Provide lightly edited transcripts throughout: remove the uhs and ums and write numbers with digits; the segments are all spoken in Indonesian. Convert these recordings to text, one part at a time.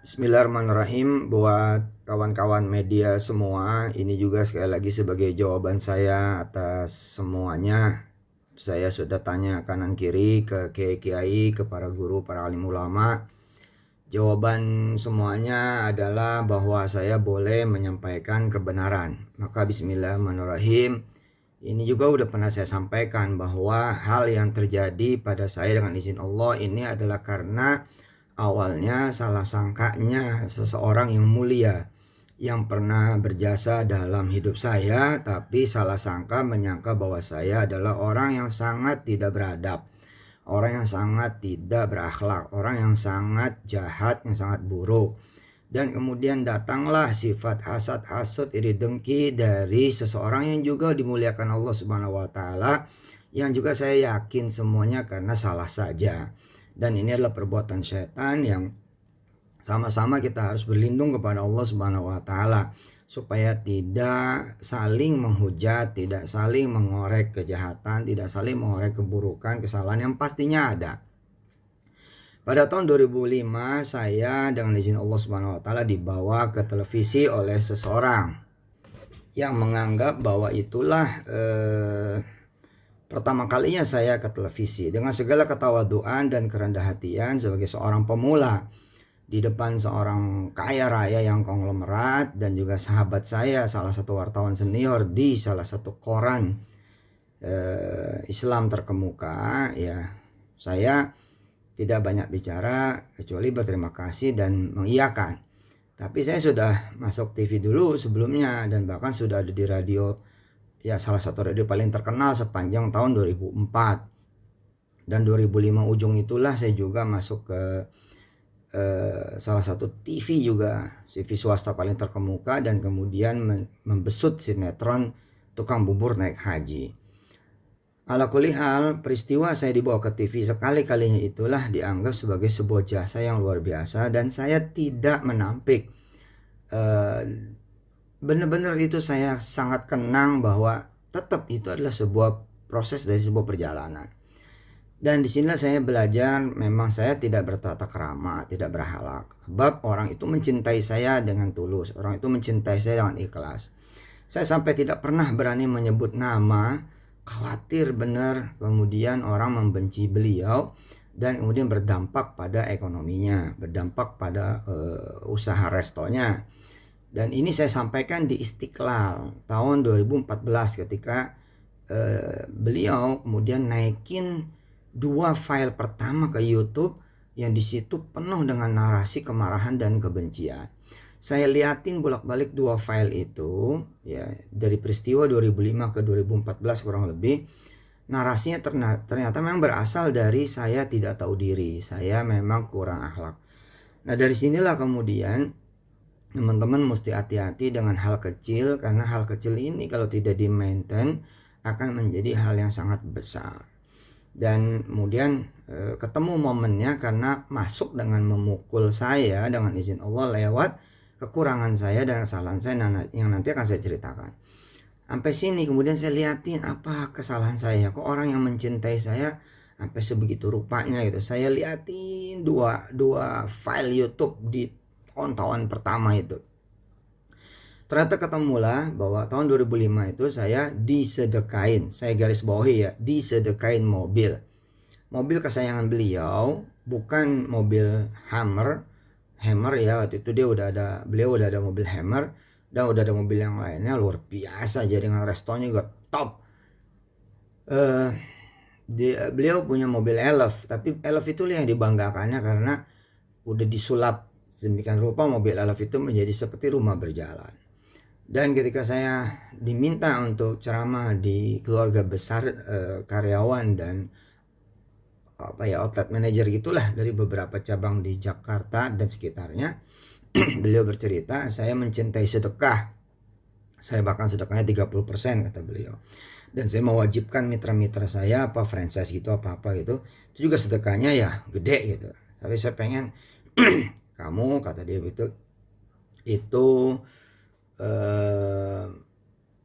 Bismillahirrahmanirrahim. Buat kawan-kawan media semua, ini juga sekali lagi sebagai jawaban saya atas semuanya. Saya sudah tanya kanan kiri ke kiai-kiai, ke para guru, para alim ulama. Jawaban semuanya adalah bahwa saya boleh menyampaikan kebenaran. Maka bismillahirrahmanirrahim. Ini juga udah pernah saya sampaikan bahwa hal yang terjadi pada saya dengan izin Allah ini adalah karena awalnya salah sangkanya seseorang yang mulia yang pernah berjasa dalam hidup saya, tapi salah sangka menyangka bahwa saya adalah orang yang sangat tidak beradab, orang yang sangat tidak berakhlak, orang yang sangat jahat, yang sangat buruk. Dan kemudian datanglah sifat hasad, hasut, iri dengki dari seseorang yang juga dimuliakan Allah Subhanahu wa taala, yang juga saya yakin semuanya karena salah saja. Dan ini adalah perbuatan setan yang sama-sama kita harus berlindung kepada Allah Subhanahu wa taala supaya tidak saling menghujat, tidak saling mengorek kejahatan, tidak saling mengorek keburukan, kesalahan yang pastinya ada. Pada tahun 2005 saya dengan izin Allah Subhanahu wa taala dibawa ke televisi oleh seseorang yang menganggap bahwa itulah pertama kalinya saya ke televisi dengan segala ketawaduan dan kerendah hatian sebagai seorang pemula di depan seorang kaya raya yang konglomerat dan juga sahabat saya, salah satu wartawan senior di salah satu koran Islam terkemuka. Ya, saya tidak banyak bicara kecuali berterima kasih dan mengiyakan. Tapi saya sudah masuk TV dulu sebelumnya dan bahkan sudah ada di radio, ya salah satu radio paling terkenal sepanjang tahun 2004. Dan 2005 ujung itulah saya juga masuk ke salah satu TV juga, TV swasta paling terkemuka, dan kemudian membesut sinetron Tukang Bubur Naik Haji. Ala kulli hal, peristiwa saya dibawa ke TV sekali-kalinya itulah dianggap sebagai sebuah jasa yang luar biasa dan saya tidak menampik. Benar-benar itu saya sangat kenang bahwa tetap itu adalah sebuah proses dari sebuah perjalanan. Dan disinilah saya belajar memang saya tidak bertata krama, tidak berhalak. Sebab orang itu mencintai saya dengan tulus, orang itu mencintai saya dengan ikhlas. Saya sampai tidak pernah berani menyebut nama, khawatir benar kemudian orang membenci beliau dan kemudian berdampak pada ekonominya, berdampak pada usaha restonya. Dan ini saya sampaikan di Istiqlal tahun 2014 ketika beliau kemudian naikin 2 file pertama ke YouTube yang disitu penuh dengan narasi kemarahan dan kebencian. Saya liatin bolak-balik 2 file itu, ya, dari peristiwa 2005 ke 2014 kurang lebih. Narasinya ternyata memang berasal dari saya tidak tahu diri, saya memang kurang akhlak. Nah, dari sinilah kemudian teman-teman mesti hati-hati dengan hal kecil, karena hal kecil ini kalau tidak di-maintain akan menjadi hal yang sangat besar. Dan kemudian ketemu momennya karena masuk dengan memukul saya dengan izin Allah lewat kekurangan saya dan kesalahan saya yang nanti akan saya ceritakan. Sampai sini kemudian saya liatin apa kesalahan saya, kok orang yang mencintai saya sampai sebegitu rupanya gitu. Saya liatin dua file YouTube di tahun-tahun pertama itu. Ternyata ketemulah bahwa tahun 2005 itu saya disedekain, saya garis bawahi ya, disedekain mobil. Mobil kesayangan beliau, bukan mobil Hammer ya, waktu itu beliau udah ada mobil Hammer dan udah ada mobil yang lainnya luar biasa, jaringan restonya juga top. Beliau punya mobil Elf, tapi Elf itu yang dibanggakannya karena udah disulap demikian rupa mobil Elf itu menjadi seperti rumah berjalan. Dan ketika saya diminta untuk ceramah di keluarga besar karyawan dan outlet manager gitulah dari beberapa cabang di Jakarta dan sekitarnya, beliau bercerita, saya mencintai sedekah. Saya bahkan sedekahnya 30% kata beliau. Dan saya mewajibkan mitra-mitra saya apa franchise gitu apa-apa gitu, itu juga sedekahnya ya gede gitu. Tapi saya pengen kamu, kata dia begitu, itu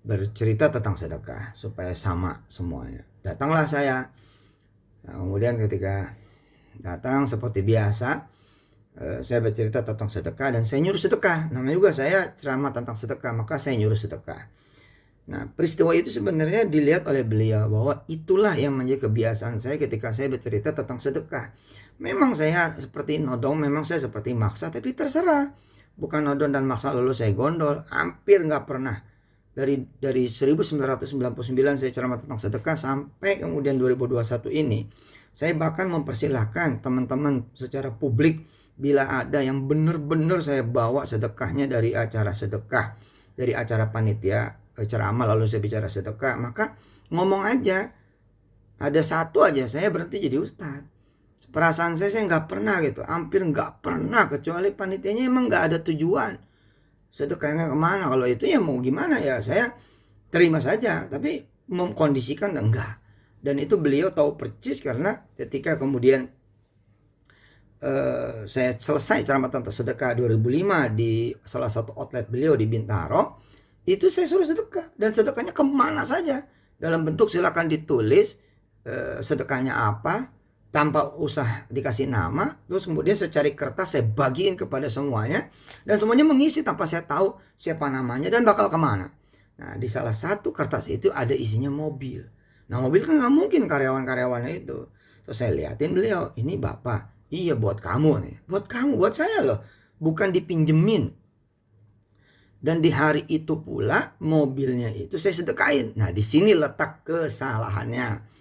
bercerita tentang sedekah supaya sama semuanya. Datanglah saya. Nah, kemudian ketika datang seperti biasa, Saya bercerita tentang sedekah dan saya nyuruh sedekah. Namanya juga saya ceramah tentang sedekah, maka saya nyuruh sedekah. Nah, peristiwa itu sebenarnya dilihat oleh beliau bahwa itulah yang menjadi kebiasaan saya ketika saya bercerita tentang sedekah. Memang saya seperti nodong, memang saya seperti maksa, tapi terserah. Bukan nodong dan maksa lalu saya gondol, hampir nggak pernah. Dari 1999 saya ceramah tentang sedekah sampai kemudian 2021 ini. Saya bahkan mempersilahkan teman-teman secara publik bila ada yang benar-benar saya bawa sedekahnya dari acara sedekah, dari acara panitia ceramah lalu saya bicara sedekah, maka ngomong aja. Ada satu aja saya berhenti jadi ustadz. Perasaan saya nggak pernah gitu, hampir nggak pernah, kecuali panitianya emang nggak ada tujuan sedekahnya kemana. Kalau itu ya mau gimana ya, saya terima saja, tapi mengkondisikan enggak. Dan itu beliau tahu persis karena ketika kemudian saya selesai ceramah tentang sedekah 2005 di salah satu outlet beliau di Bintaro, itu saya suruh sedekah, dan sedekahnya kemana saja dalam bentuk silakan ditulis sedekahnya apa tanpa usah dikasih nama. Terus kemudian saya cari kertas, saya bagiin kepada semuanya, dan semuanya mengisi tanpa saya tahu siapa namanya dan bakal kemana. Nah, di salah satu kertas itu ada isinya mobil. Nah, mobil kan nggak mungkin karyawan-karyawannya itu. Terus saya liatin beliau, ini bapak, iya buat kamu nih, buat kamu, buat saya loh, bukan dipinjemin. Dan di hari itu pula mobilnya itu saya sedekahin. Nah, di sini letak kesalahannya.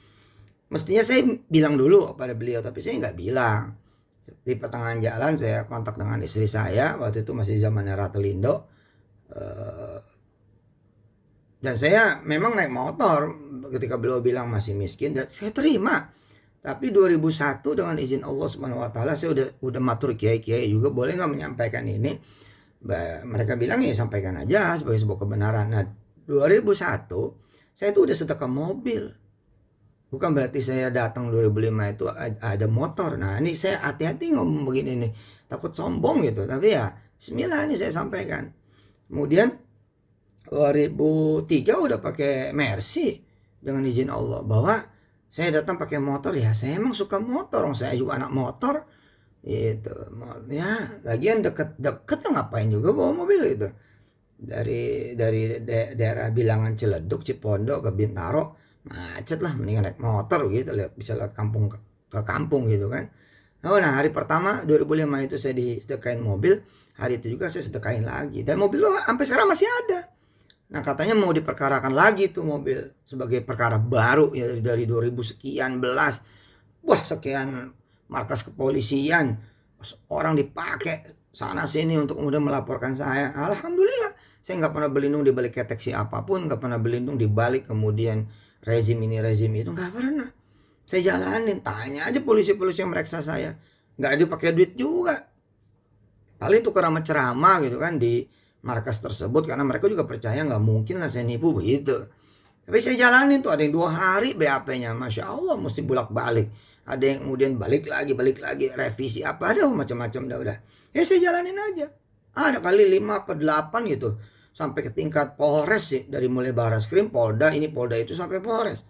Mestinya saya bilang dulu pada beliau, tapi saya nggak bilang. Di pertengahan jalan saya kontak dengan istri saya, waktu itu masih zamannya Ratelindo. Dan saya memang naik motor ketika beliau bilang masih miskin, dan saya terima. Tapi 2001 dengan izin Allah Subhanahu wa taala saya udah matur kiai-kiai juga, boleh nggak menyampaikan ini? Mereka bilang ya sampaikan aja sebagai sebuah kebenaran. Nah, 2001 saya tuh udah sedekah mobil. Bukan berarti saya datang 2005 itu ada motor. Nah, ini saya hati-hati ngomong begini nih, takut sombong gitu. Tapi ya bismillah ini saya sampaikan. Kemudian 2003 udah pakai Mercy dengan izin Allah, bahwa saya datang pakai motor. Ya saya emang suka motor, saya juga anak motor itu ya. Lagian deket lah, ngapain juga bawa mobil itu dari daerah bilangan Ciledug, Cipondo ke Bintaro, macet lah, mendingan naik motor gitu, bisa lihat kampung ke kampung gitu kan. Nah, hari pertama 2005 itu saya disedekain mobil, hari itu juga saya sedekain lagi, dan mobil lo sampai sekarang masih ada. Nah, katanya mau diperkarakan lagi tuh mobil sebagai perkara baru ya, dari 2000 sekian belas. Wah, sekian markas kepolisian, orang dipakai sana sini untuk kemudian melaporkan saya. Alhamdulillah, saya nggak pernah berlindung di balik keteksi apapun, nggak pernah berlindung di balik kemudian rezim ini rezim itu, nggak pernah. Saya jalanin, tanya aja polisi-polisi yang mereksa saya, nggak dipakai duit juga. Paling tukar sama ceramah gitu kan di markas tersebut, karena mereka juga percaya nggak mungkin lah saya nipu begitu. Tapi saya jalanin tuh, ada yang 2 hari BAP-nya, Masya Allah, mesti bolak-balik. Ada yang kemudian balik lagi, revisi apa, ada macam-macam udah. Ya saya jalanin aja. Ada kali 5 atau 8 gitu. Sampai ke tingkat Polres sih. Dari mulai Baraskrim, Polda, ini Polda itu sampai Polres.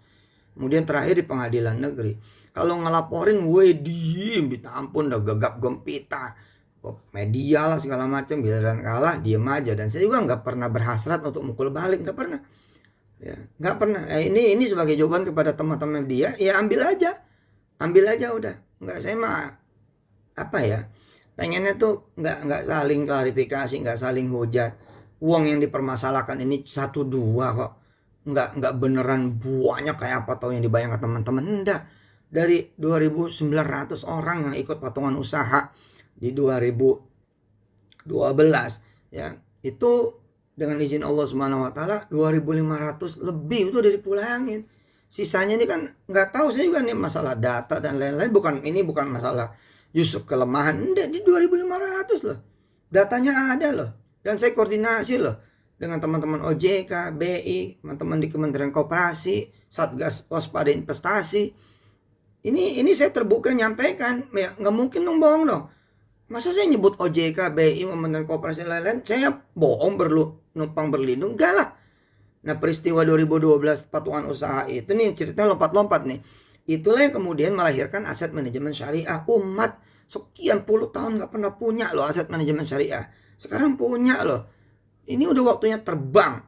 Kemudian terakhir di pengadilan negeri. Kalau ngelaporin, diem, minta ampun, udah gegap gempita. Media lah segala macam, giliran kalah, diem aja. Dan saya juga nggak pernah berhasrat untuk mukul balik, nggak pernah. Ya, nggak pernah. Ini sebagai jawaban kepada teman-teman dia, ya ambil aja udah. Nggak, saya mah apa ya, pengennya tuh nggak saling klarifikasi, nggak saling hujat. Uang yang dipermasalahkan ini 1-2 kok, nggak beneran banyak kayak apa tau yang dibayangkan teman-teman. Enggak, dari 2.900 orang yang ikut patungan usaha di 2012 ya, itu dengan izin Allah Subhanahu wa taala 2.500 lebih itu udah dipulangin. Sisanya ini kan nggak tahu, saya juga nih masalah data dan lain-lain, bukan masalah justru kelemahan, enggak, di 2.500 loh. Datanya ada loh, dan saya koordinasi loh dengan teman-teman OJK, BI, teman-teman di Kementerian Koperasi, Satgas Waspada Investasi. Ini saya terbuka nyampaikan, ya nggak mungkin dong bohong dong. Masa saya nyebut OJK, BI, Kementerian Koperasi dan lain-lain, saya bohong numpang berlindung? Enggak lah. Nah, peristiwa 2012 patungan usaha itu nih ceritanya lompat-lompat nih. Itulah yang kemudian melahirkan aset manajemen syariah umat. sekian puluh tahun nggak pernah punya loh aset manajemen syariah. Sekarang punya loh. Ini udah waktunya terbang.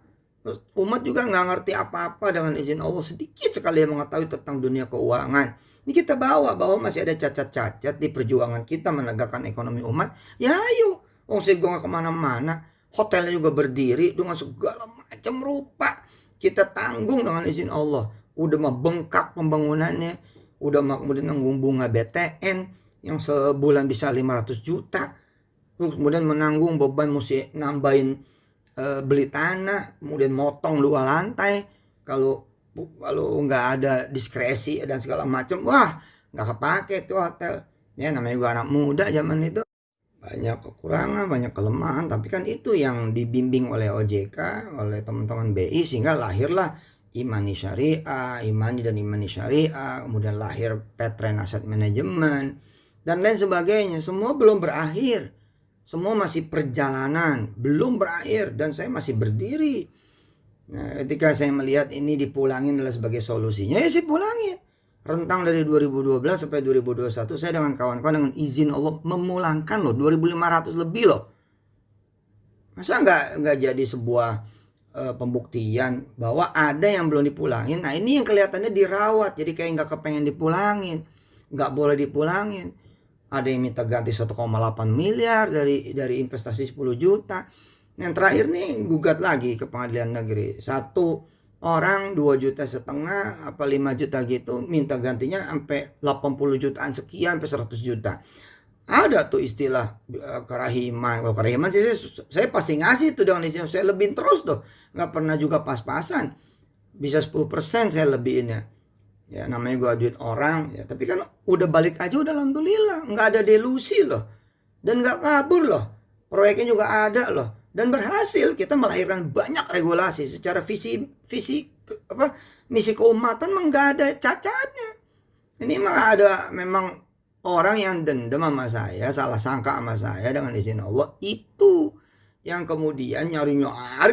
Umat juga nggak ngerti apa-apa dengan izin Allah. Sedikit sekali yang mengetahui tentang dunia keuangan. Ini kita bawa bahwa masih ada cacat-cacat di perjuangan kita menegakkan ekonomi umat. Ya ayo. Saya gue nggak kemana-mana. Hotelnya juga berdiri dengan segala macam rupa. Kita tanggung dengan izin Allah. Udah mah bengkak pembangunannya. Udah mah kemudian nanggung bunga BTN yang sebulan bisa 500 juta. Terus kemudian menanggung beban mesti nambahin beli tanah, kemudian motong 2 lantai. Kalau nggak ada diskresi dan segala macam, wah nggak kepake tuh hotel. Ya namanya juga anak muda zaman itu. Banyak kekurangan, banyak kelemahan, tapi kan itu yang dibimbing oleh OJK, oleh teman-teman BI, sehingga lahirlah Imani Syariah, Imani dan Imani Syariah, kemudian lahir Petren Asset Management, dan lain sebagainya. Semua belum berakhir, semua masih perjalanan, belum berakhir, dan saya masih berdiri. Nah, ketika saya melihat ini dipulangin adalah sebagai solusinya, ya saya pulangin. Rentang dari 2012 sampai 2021 saya dengan kawan-kawan dengan izin Allah memulangkan loh 2.500 lebih loh. Masa nggak jadi sebuah pembuktian bahwa ada yang belum dipulangin. Nah ini yang kelihatannya dirawat, jadi kayak nggak kepengen dipulangin, nggak boleh dipulangin. Ada yang minta ganti 1,8 miliar dari investasi 10 juta. Yang terakhir nih gugat lagi ke pengadilan negeri. Satu orang 2,5 juta apa 5 juta gitu minta gantinya sampai 80 jutaan sekian sampai 100 juta. Ada tuh istilah kerahiman. Kalau kerahiman sih saya pasti ngasih tuh dengan istilah saya lebihin terus tuh. Nggak pernah juga pas-pasan. Bisa 10% saya lebihinnya. Ya namanya gua duit orang ya, tapi kan udah balik aja udah alhamdulillah, nggak ada delusi loh. Dan nggak kabur loh. Proyeknya juga ada loh. Dan berhasil kita melahirkan banyak regulasi secara visi misi keumatan nggak ada cacatnya. Ini mah ada memang orang yang dendam sama saya, salah sangka sama saya dengan izin Allah, itu yang kemudian nyari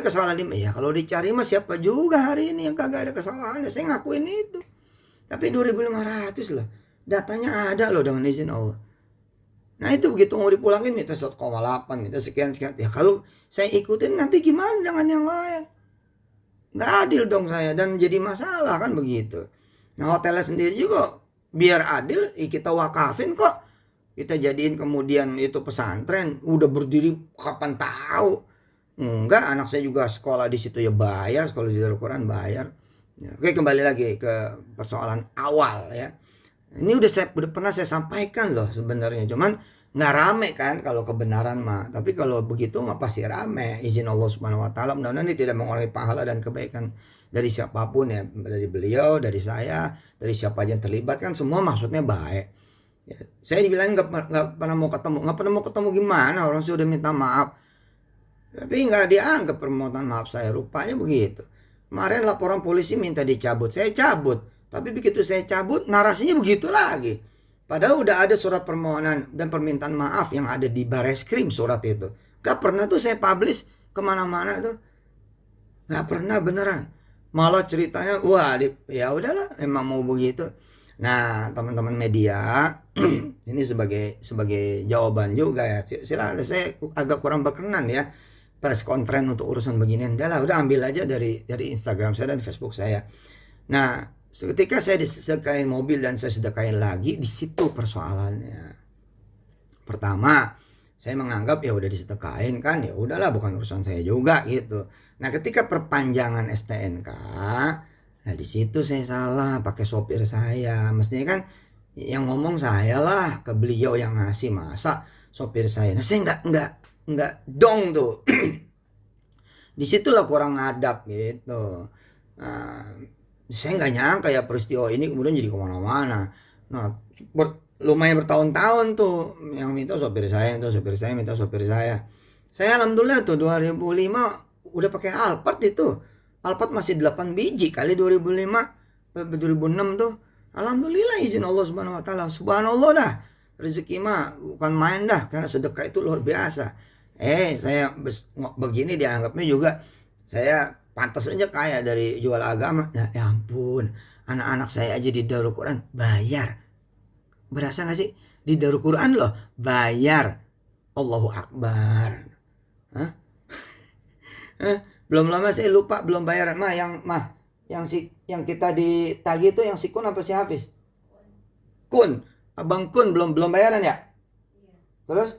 kesalahan ini. Ya kalau dicari mah siapa juga hari ini yang kagak ada kesalahan, saya ngakuin itu. Tapi 2.500 lah, datanya ada loh dengan izin Allah. Nah itu begitu mau dipulangin minta 1,8, minta sekian. Ya kalau saya ikutin nanti gimana dengan yang lain? Nggak adil dong saya, dan jadi masalah kan begitu. Nah hotelnya sendiri juga biar adil kita wakafin kok. Kita jadiin kemudian itu pesantren, udah berdiri kapan tahu. Enggak, anak saya juga sekolah di situ ya bayar, sekolah di Darul Quran bayar. Ya, oke kembali lagi ke persoalan awal ya. Ini udah pernah saya sampaikan loh sebenarnya, cuman nggak rame kan kalau kebenaran mah. Tapi kalau begitu mah pasti rame. Izin Allah Subhanahu Wa Taala, mudah-mudahan ini tidak mengurangi pahala dan kebaikan dari siapapun ya, dari beliau, dari saya, dari siapa aja yang terlibat, kan semua maksudnya baik. Ya, saya dibilang nggak pernah mau ketemu gimana, orang sudah minta maaf, tapi nggak dianggap permohonan maaf saya, rupanya begitu. Kemarin laporan polisi minta dicabut, saya cabut. Tapi begitu saya cabut, narasinya begitu lagi. Padahal udah ada surat permohonan dan permintaan maaf yang ada di Bareskrim surat itu. Gak pernah tuh saya publish kemana-mana tuh. Gak pernah beneran. Malah ceritanya, wah ya udahlah, memang mau begitu. Nah teman-teman media, ini sebagai jawaban juga ya. Silakan, saya agak kurang berkenan ya press conference untuk urusan beginian. Udah ambil aja dari Instagram saya dan Facebook saya. Nah, ketika saya disedekain mobil dan saya sedekain lagi, di situ persoalannya. Pertama, saya menganggap ya udah disedekain kan, ya udahlah bukan urusan saya juga gitu. Nah, ketika perpanjangan STNK, nah di situ saya salah pakai sopir saya. Mestinya kan yang ngomong saya lah, ke beliau yang ngasih, masa sopir saya. Nah, saya nggak dong tuh. Disitulah kurang adab gitu. Nah, saya nggak nyangka ya peristiwa ini kemudian jadi kemana-mana. Nah lumayan bertahun-tahun tuh yang minta sopir saya, minta sopir saya. Saya alhamdulillah tuh 2005 udah pakai Alphard itu. Alphard masih 8 biji kali 2006 tuh. Alhamdulillah izin Allah Subhanahu Wa Taala. Subhanallah dah, rezeki mah bukan main dah, karena sedekah itu luar biasa. Saya begini dianggapnya juga saya pantas aja kaya dari jual agama. Ya ampun, anak-anak saya aja di Darul Quran bayar. Berasa gak sih? di Darul Quran loh, bayar. Allahu Akbar. Hah? Belum lama saya lupa belum bayar. Yang kita ditagih itu yang si Kun apa si Hafiz? Kun. Abang Kun belum bayaran ya? Iya. Terus?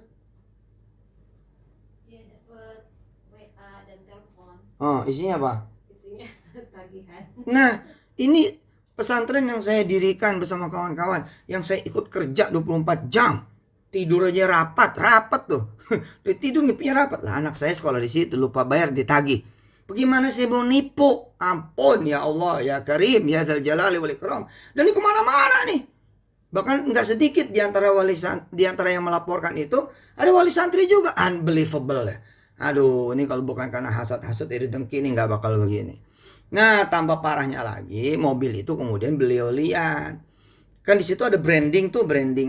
Iya, dapat WA dan telepon. Oh, isinya apa? Isinya tagihan. Nah, ini pesantren yang saya dirikan bersama kawan-kawan, yang saya ikut kerja 24 jam. Tidur aja rapat tuh. Tidur ngipinya rapat lah. Anak saya sekolah di situ, lupa bayar, ditagih. Bagaimana saya mau nipu? Ampun ya Allah, ya Karim, ya Dzal Jalali wal Ikram. Dan ini kemana-mana nih. Bahkan nggak sedikit di antara yang melaporkan itu ada wali santri juga. Unbelievable ya. Aduh, ini kalau bukan karena hasad-hasad iri dengki ini nggak bakal begini. Nah, tambah parahnya lagi, mobil itu kemudian beliau lihat. Kan di situ ada branding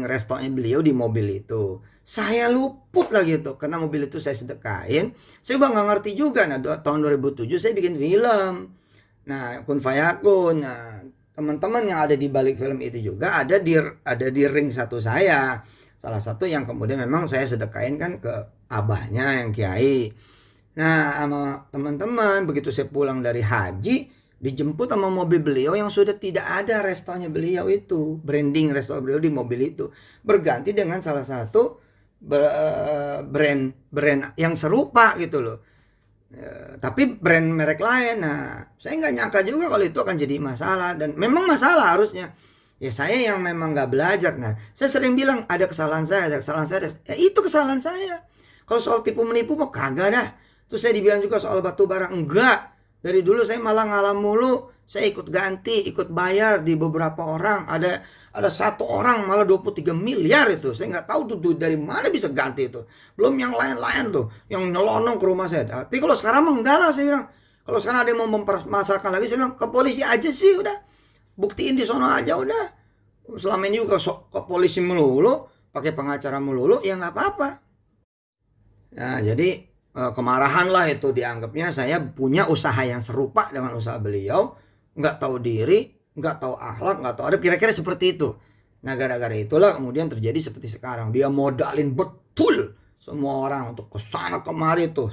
restonya beliau di mobil itu. Saya luput lagi tuh, karena mobil itu saya sedekahin. Saya juga nggak ngerti juga. Nah, tahun 2007 saya bikin film. Nah, Kun Fayakun. Nah, teman-teman yang ada di balik film itu juga ada di ring satu saya. Salah satu yang kemudian memang saya sedekahin kan ke abahnya yang kiai. Nah, sama teman-teman begitu saya pulang dari haji, dijemput sama mobil beliau yang sudah tidak ada restonya beliau itu, branding resto beliau di mobil itu, berganti dengan salah satu brand yang serupa gitu loh. Tapi brand merek lain. Nah, saya nggak nyangka juga kalau itu akan jadi masalah, dan memang masalah harusnya. Ya saya yang memang nggak belajar. Nah, saya sering bilang ada kesalahan saya. Ya itu kesalahan saya. Kalau soal tipu menipu mah kagak dah. Terus saya dibilang juga soal batu bara, enggak. Dari dulu saya malah ngalah mulu. Saya ikut ganti, ikut bayar di beberapa orang. Ada satu orang malah 23 miliar itu. Saya nggak tahu tuh duit dari mana bisa ganti itu. Belum yang lain-lain tuh, yang nyelonong ke rumah saya. Tapi kalau sekarang mah enggak lah, saya bilang. Kalau sekarang ada yang mau mempermasalahkan lagi, saya bilang ke polisi aja sih udah. Buktiin di sono aja udah. Selama ini juga ke polisi melulu, pakai pengacara melulu, ya nggak apa-apa. Nah, jadi kemarahan lah itu dianggapnya saya punya usaha yang serupa dengan usaha beliau, nggak tahu diri, nggak tahu akhlak, nggak tahu adab, kira-kira seperti itu. Nah, gara-gara itulah kemudian terjadi seperti sekarang. Dia modalin betul semua orang untuk kesana kemari tuh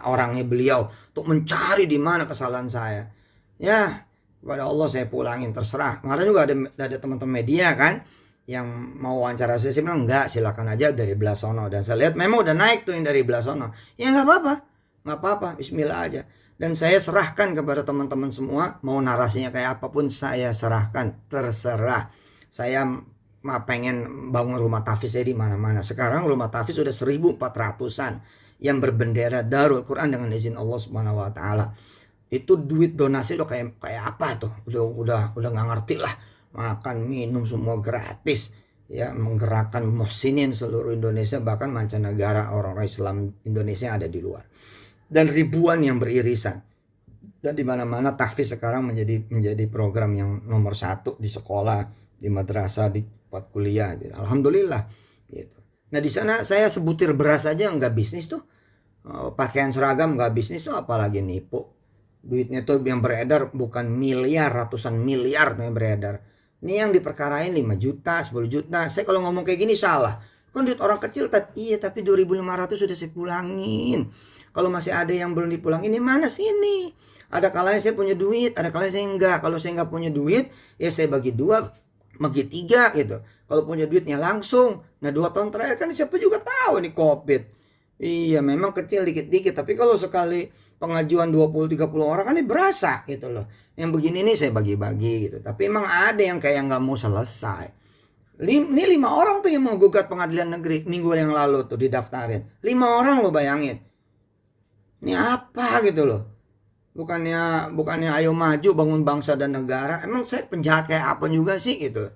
orangnya beliau untuk mencari di mana kesalahan saya. Ya, kepada Allah saya pulangin, terserah. Kemarin juga ada teman-teman media kan yang mau wawancara saya bilang enggak, silakan aja dari belah sono. Dan saya lihat memang udah naik tuh yang dari belah sono. Ya nggak apa-apa, bismillah aja. Dan saya serahkan kepada teman-teman semua, mau narasinya kayak apapun saya serahkan, terserah. Saya pengen bangun rumah tahfiz saya di mana-mana. Sekarang rumah tahfiz sudah 1.400-an yang berbendera Darul Quran dengan izin Allah Subhanahu wa taala. Itu duit donasi udah kayak apa tuh? Udah nggak ngerti lah. Makan minum semua gratis, ya, menggerakkan muhsinin seluruh Indonesia, bahkan mancanegara, orang-orang Islam Indonesia yang ada di luar, dan ribuan yang beririsan. Dan di mana-mana tahfiz sekarang menjadi program yang nomor 1 di sekolah, di madrasah, di tempat kuliah gitu. Alhamdulillah gitu. Nah, di sana saya sebutir beras aja nggak bisnis tuh, pakaian seragam nggak bisnis tuh, apalagi nipu. Duitnya tuh yang beredar bukan miliar, ratusan miliar yang beredar. Ini yang diperkarain 5 juta, 10 juta. Saya kalau ngomong kayak gini salah. Kan duit orang kecil, iya tapi 2.500 sudah saya pulangin. Kalau masih ada yang belum dipulangin, ini mana sini? Ada kalanya saya punya duit, ada kalanya saya enggak. Kalau saya enggak punya duit, ya saya bagi 2, bagi 3 gitu. Kalau punya duitnya langsung. Nah, 2 tahun terakhir kan siapa juga tahu ini COVID. Iya, memang kecil dikit-dikit. Tapi kalau sekali pengajuan 20-30 orang kan ini berasa gitu loh. Yang begini nih saya bagi-bagi gitu. Tapi emang ada yang kayak nggak mau selesai. Ini 5 orang tuh yang mau gugat pengadilan negeri minggu yang lalu tuh didaftarin. 5 orang lo bayangin. Ini apa gitu loh. Bukannya ayo maju bangun bangsa dan negara. Emang saya penjahat kayak apa juga sih gitu.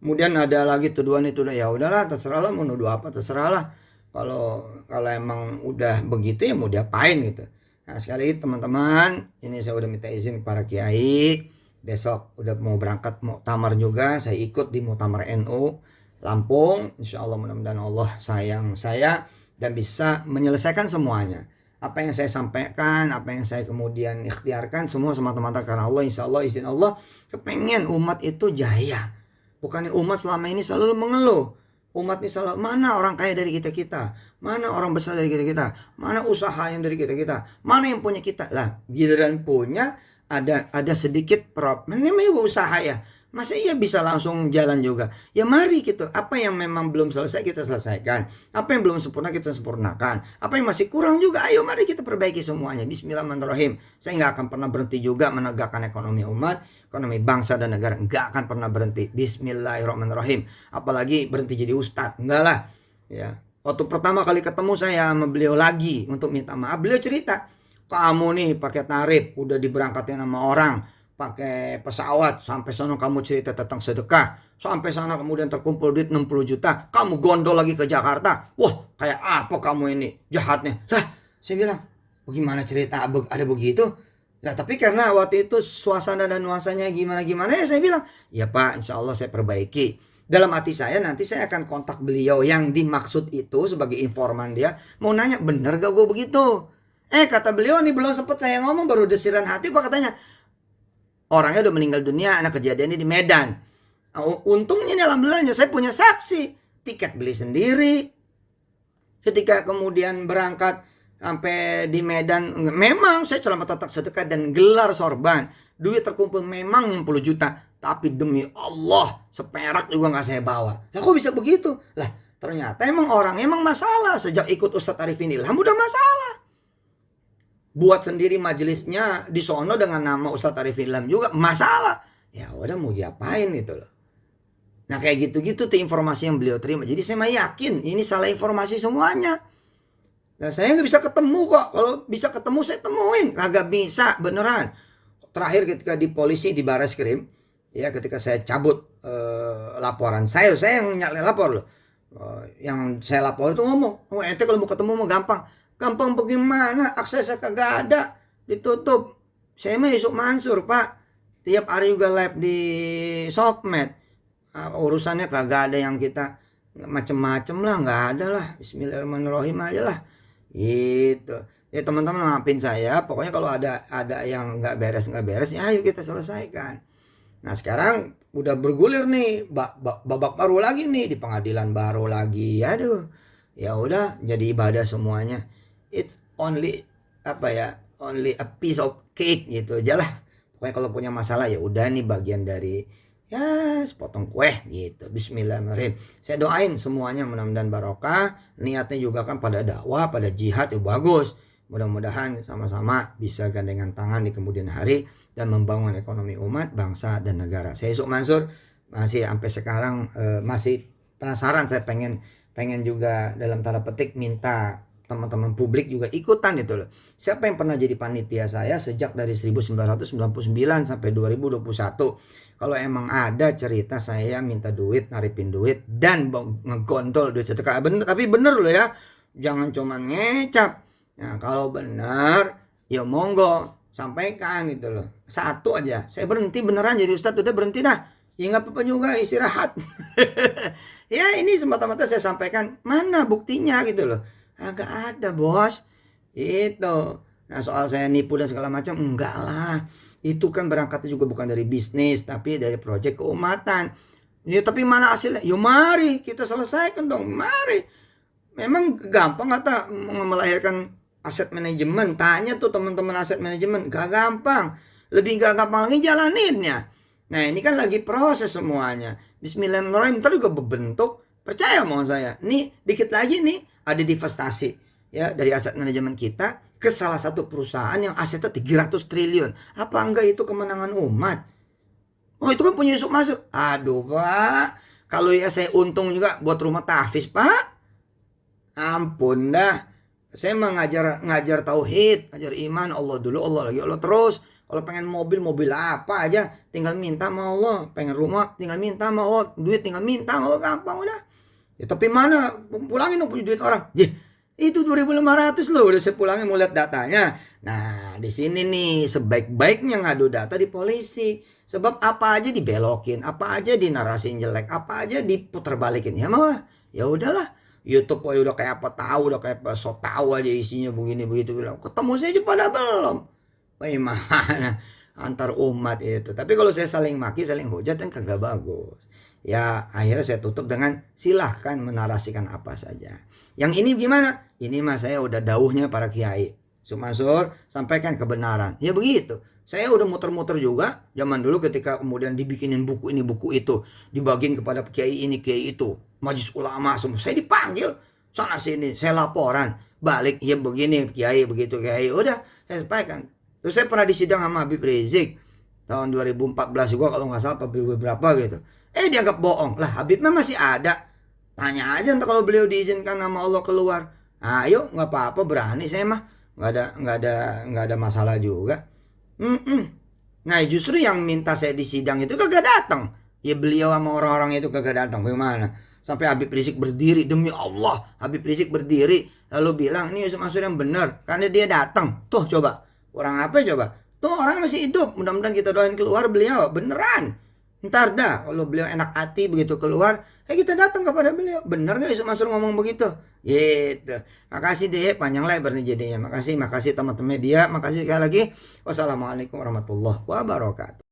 Kemudian ada lagi tuduhan itu, ya udahlah terserah lah, mau nuduh apa terserah lah. Kalau emang udah begitu ya mau diapain gitu. Nah, sekali teman-teman, ini saya udah minta izin para kiai. Besok udah mau berangkat muktamar juga, saya ikut di muktamar NU Lampung. Insya Allah mudah-mudahan Allah sayang saya dan bisa menyelesaikan semuanya. Apa yang saya sampaikan, apa yang saya kemudian ikhtiarkan, semua semata-mata karena Allah. Insya Allah izin Allah, kepengen umat itu jaya. Bukannya umat selama ini selalu mengeluh. Umat ini selalu, mana orang kaya dari kita-kita? Mana orang besar dari kita-kita? Mana usaha yang dari kita-kita? Mana yang punya kita? Lah, giliran punya ada sedikit namanya usaha ya. Masa iya bisa langsung jalan juga? Ya mari gitu. Apa yang memang belum selesai kita selesaikan. Apa yang belum sempurna kita sempurnakan. Apa yang masih kurang juga, ayo mari kita perbaiki semuanya. Bismillahirrahmanirrahim. Saya nggak akan pernah berhenti juga menegakkan ekonomi umat, ekonomi bangsa dan negara. Nggak akan pernah berhenti. Bismillahirrahmanirrahim. Apalagi berhenti jadi ustadz. Enggak lah. Ya. Waktu pertama kali ketemu saya sama beliau lagi untuk minta maaf, beliau cerita, kamu nih pakai tarif, udah diberangkatin sama orang, pakai pesawat, sampai sana kamu cerita tentang sedekah, sampai sana kemudian terkumpul duit 60 juta, kamu gondol lagi ke Jakarta, wah kayak apa kamu ini jahatnya. Lah saya bilang, bagaimana cerita ada begitu? Nah tapi karena waktu itu suasana dan nuansanya gimana-gimana, ya saya bilang, ya Pak, insya Allah saya perbaiki. Dalam hati saya nanti saya akan kontak beliau yang dimaksud itu sebagai informan dia, mau nanya bener gak gue begitu. Kata beliau nih, belum sempet saya ngomong, baru desiran hati apa katanya, orangnya udah meninggal dunia, anak kejadiannya di Medan. Untungnya nih alhamdulillahnya saya punya saksi, tiket beli sendiri. Ketika kemudian berangkat sampai di Medan, memang saya cuma tatak sedekah dan gelar sorban. Duit terkumpul memang 60 juta, tapi demi Allah seperak juga nggak saya bawa. Lah kok bisa begitu? Lah ternyata emang orang emang masalah sejak ikut Ustadz Arifin Ilham udah masalah. Buat sendiri majelisnya di sono dengan nama Ustadz Arifin Ilham juga masalah. Ya udah mau diapain gitu loh. Nah kayak gitu-gitu tuh informasi yang beliau terima. Jadi saya mah yakin ini salah informasi semuanya. Nah saya nggak bisa ketemu kok. Kalau bisa ketemu saya temuin. Kagak bisa beneran. Terakhir ketika di polisi di Barreskrim, ya ketika saya cabut laporan saya yang lapor loh. Yang saya lapor itu ngomong, ente kalau mau ketemu mau gampang. Gampang bagaimana? Aksesnya kagak ada, ditutup. Saya mah Yusuf Mansur Pak, tiap hari juga live di Sokmed. Urusannya kagak ada yang kita macem-macem lah, nggak ada lah. Bismillahirrahmanirrahim aja lah, gitu. Ya teman-teman maafin saya. Pokoknya kalau ada yang nggak beres ya ayo kita selesaikan. Nah sekarang udah bergulir nih, babak baru lagi nih di pengadilan baru lagi. Aduh, ya udah jadi ibadah semuanya. It's only only a piece of cake gitu aja lah. Pokoknya kalau punya masalah ya udah nih bagian dari ya sepotong kue gitu. Bismillahirrahmanirrahim. Saya doain semuanya mudah-mudahan barokah. Niatnya juga kan pada dakwah, pada jihad ya bagus. Mudah-mudahan sama-sama bisa gandengan tangan di kemudian hari dan membangun ekonomi umat, bangsa dan negara. Saya Yusuf Mansur masih sampai sekarang masih penasaran. Saya pengen juga dalam tanda petik minta teman-teman publik juga ikutan gitu loh. Siapa yang pernah jadi panitia saya sejak dari 1999 sampai 2021. Kalau emang ada cerita saya minta duit, naripin duit dan ngegondol duit sedekah. Tapi bener loh ya. Jangan cuma ngecap. Nah, kalau benar ya monggo sampaikan gitu loh. Satu aja. Saya berhenti beneran jadi ustadz, udah berhenti dah. Ya nggak apa-apa juga istirahat. Ya ini semata-mata saya sampaikan, mana buktinya gitu loh. Agak ada bos. Itu. Nah soal saya nipu dan segala macam, enggak lah. Itu kan berangkatnya juga bukan dari bisnis, tapi dari proyek keumatan. Ya tapi mana hasilnya? Yuk mari kita selesaikan dong, mari. Memang gampang kata melahirkan aset manajemen. Tanya tuh teman-teman aset manajemen, gak gampang. Lebih gak gampang lagi jalaninnya. Nah ini kan lagi proses semuanya. Bismillahirrahmanirrahim, ntar juga berbentuk. Percaya mohon saya. Nih dikit lagi nih ada divestasi ya dari aset manajemen kita ke salah satu perusahaan yang asetnya 300 triliun. Apa enggak itu kemenangan umat? Oh itu kan punya Yusuf Mansur. Aduh Pak, kalau ya saya untung juga buat rumah tahfiz Pak. Ampun dah. Saya ngajar tauhid, ngajar iman, Allah dulu, Allah lagi, Allah terus. Kalau pengen mobil apa aja tinggal minta sama Allah. Pengen rumah tinggal minta sama Allah. Duit tinggal minta sama Allah, gampang udah. Ya tapi mana pulangin dong punya duit orang. Itu 2.500 loh udah saya pulangin mau lihat datanya. Nah di sini nih sebaik-baiknya ngadu data di polisi. Sebab apa aja dibelokin, apa aja dinarasiin jelek, apa aja diputar balikin. Ya mah ya udahlah. YouTube udah kayak apa tahu, udah kayak apa so tahu aja isinya begini begitu bilang. Ketemu saya aja pada belum. Bagaimana antar umat itu. Tapi kalau saya saling maki, saling hujat kan kagak bagus. Ya akhirnya saya tutup dengan silahkan menarasikan apa saja. Yang ini gimana? Ini mah saya udah dauhnya para kiai. Mansur sampaikan kebenaran. Ya begitu. Saya udah muter-muter juga zaman dulu ketika kemudian dibikinin buku ini buku itu, dibagiin kepada kiai ini kiai itu, majelis ulama semua. Saya dipanggil sana sini, saya laporan, balik ya begini kiai begitu kiai. Udah saya sampaikan. Terus saya pernah disidang sama Habib Rizik tahun 2014 juga kalau nggak salah apa berapa gitu. Dianggap bohong. Lah Habib mah masih ada. Tanya aja ntar kalau beliau diizinkan sama Allah keluar. Ayo nggak apa-apa berani saya mah nggak ada masalah juga. Nah justru yang minta saya disidang itu kagak datang. Ya beliau sama orang-orang itu kagak datang. Bagaimana? Sampai Habib Rizik berdiri demi Allah. Habib Rizik berdiri lalu bilang ini Yusuf Mansur yang benar karena dia datang. Tuh coba orang apa coba? Tuh orang masih hidup. Mudah-mudahan kita doain keluar beliau beneran. Ntar dah kalau beliau enak hati begitu keluar, kita datang kepada beliau. Bener gak Yusuf Mansur ngomong begitu? Gitu. Makasih deh, panjang lebar nih jadinya. Makasih teman-teman media. Makasih sekali lagi. Wassalamualaikum warahmatullahi wabarakatuh.